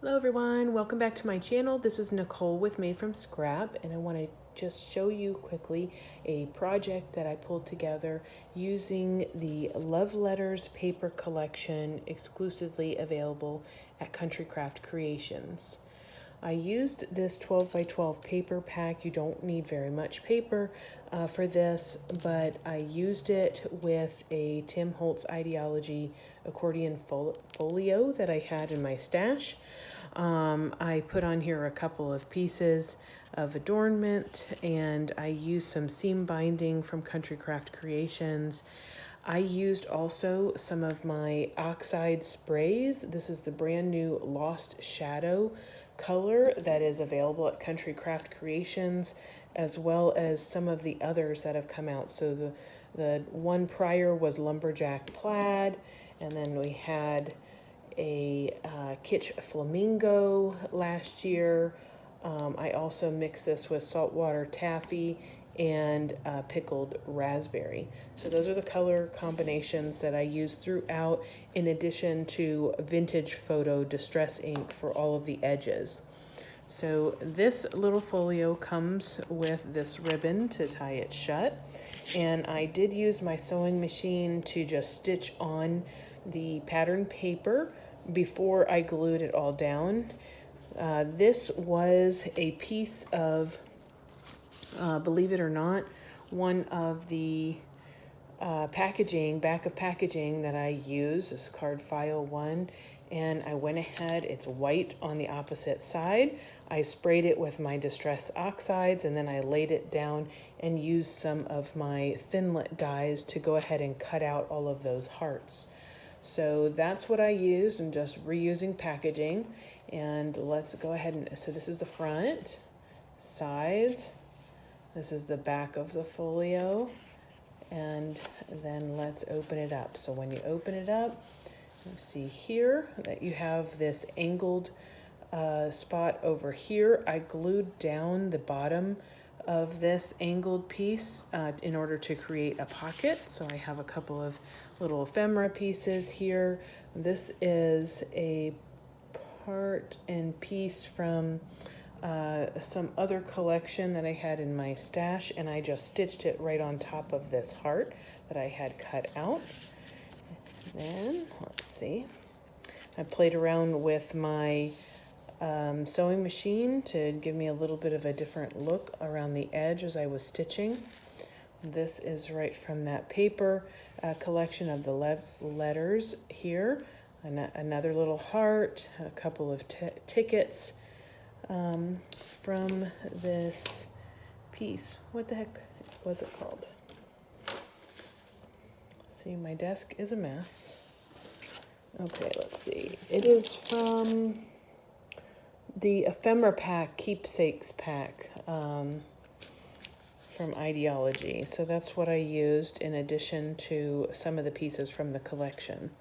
Hello everyone, welcome back to my channel. This is Nicole with Made from Scrap, and I want to just show you quickly a project that I pulled together using the Love Letters paper collection, exclusively available at Country Craft Creations. I used this 12 by 12 paper pack. You don't need very much paper for this, but I used it with a Tim Holtz Ideaology accordion folio that I had in my stash. I put on here a couple of pieces of adornment, and I used some seam binding from Country Craft Creations. I used also some of my Oxide sprays. This is the brand new Lost Shadow color that is available at Country Craft Creations, as well as some of the others that have come out. So the one prior was Lumberjack Plaid, and then we had a Kitsch Flamingo last year. I also mixed this with Saltwater Taffy and Pickled Raspberry. So those are the color combinations that I used throughout, in addition to Vintage Photo Distress ink for all of the edges. So this little folio comes with this ribbon to tie it shut, and I did use my sewing machine to just stitch on the pattern paper before I glued it all down. This was a piece of, believe it or not, one of the packaging, back of packaging that I use is card file 1, and I went ahead, it's white on the opposite side. I sprayed it with my Distress Oxides, and then I laid it down and used some of my Thinlit dies to go ahead and cut out all of those hearts. So that's what I used, and just reusing packaging. And let's go ahead and, so this is the front, sides, this is the back of the folio, and then let's open it up. So when you open it up, you see here that you have this angled spot over here. I glued down the bottom of this angled piece in order to create a pocket. So I have a couple of little ephemera pieces here. This is a part and piece from some other collection that I had in my stash, and I just stitched it right on top of this heart that I had cut out. Then, let's see, I played around with my sewing machine to give me a little bit of a different look around the edge as I was stitching. This is right from that paper collection of the letters here. Another little heart, a couple of tickets from this piece. What the heck was it called? See, my desk is a mess. Okay, let's see. It is from the ephemera pack, keepsakes pack from Ideaology. So that's what I used in addition to some of the pieces from the collection.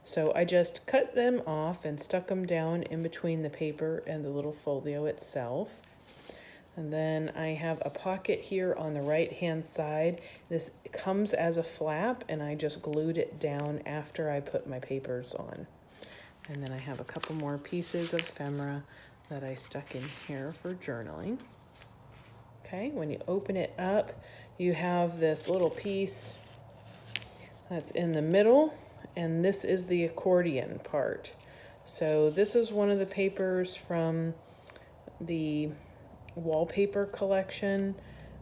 So I just cut them off and stuck them down in between the paper and the little folio itself. And then I have a pocket here on the right hand side. This comes as a flap, and I just glued it down after I put my papers on. And then I have a couple more pieces of ephemera that I stuck in here for journaling. Okay, when you open it up, you have this little piece that's in the middle, and this is the accordion part. So this is one of the papers from the wallpaper collection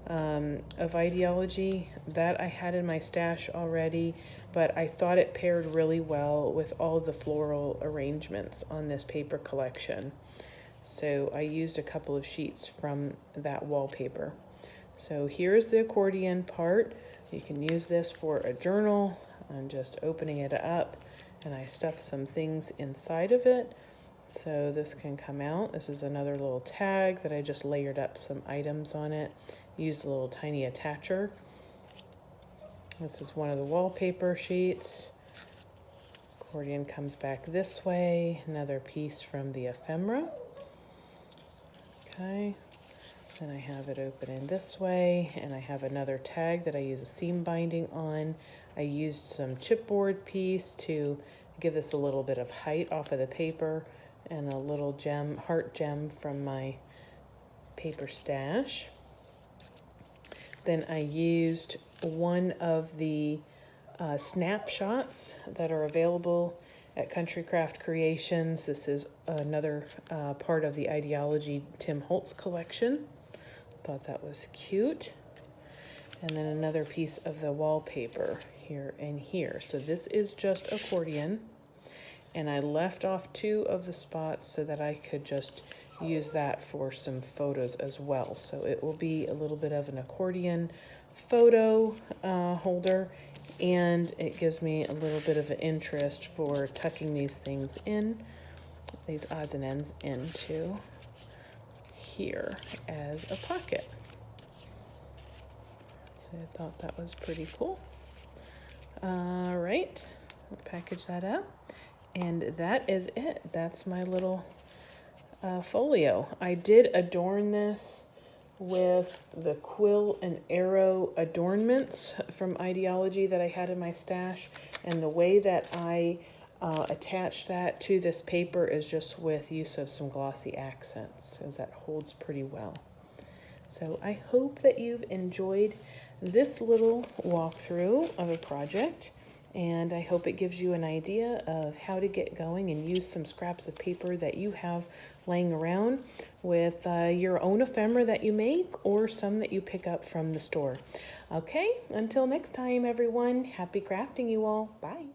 of Ideaology that I had in my stash already, but I thought it paired really well with all the floral arrangements on this paper collection. So I used a couple of sheets from that wallpaper. So here's the accordion part. You can use this for a journal, I'm just opening it up, and I stuffed some things inside of it so this can come out. This is another little tag that I just layered up some items on it. Used a little tiny attacher. This is one of the wallpaper sheets. Accordion comes back this way. Another piece from the ephemera. Okay. Then I have it open in this way, and I have another tag that I use a seam binding on. I used some chipboard piece to give this a little bit of height off of the paper, and a little gem, heart gem from my paper stash. Then I used one of the snapshots that are available at Country Craft Creations. This is another part of the Ideaology Tim Holtz collection. Thought that was cute. And then another piece of the wallpaper here and here. So this is just accordion, and I left off 2 of the spots so that I could just use that for some photos as well. So it will be a little bit of an accordion photo holder, and it gives me a little bit of an interest for tucking these things in, these odds and ends into here as a pocket. So I thought that was pretty cool. All right, I'll package that up, and that is it. That's my little folio. I did adorn this with the quill and arrow adornments from Ideaology that I had in my stash, and the way that I attach that to this paper is just with use of some glossy accents, as that holds pretty well. So I hope that you've enjoyed this little walkthrough of a project, and I hope it gives you an idea of how to get going and use some scraps of paper that you have laying around with your own ephemera that you make, or some that you pick up from the store. Okay, until next time, everyone, happy crafting, you all. Bye.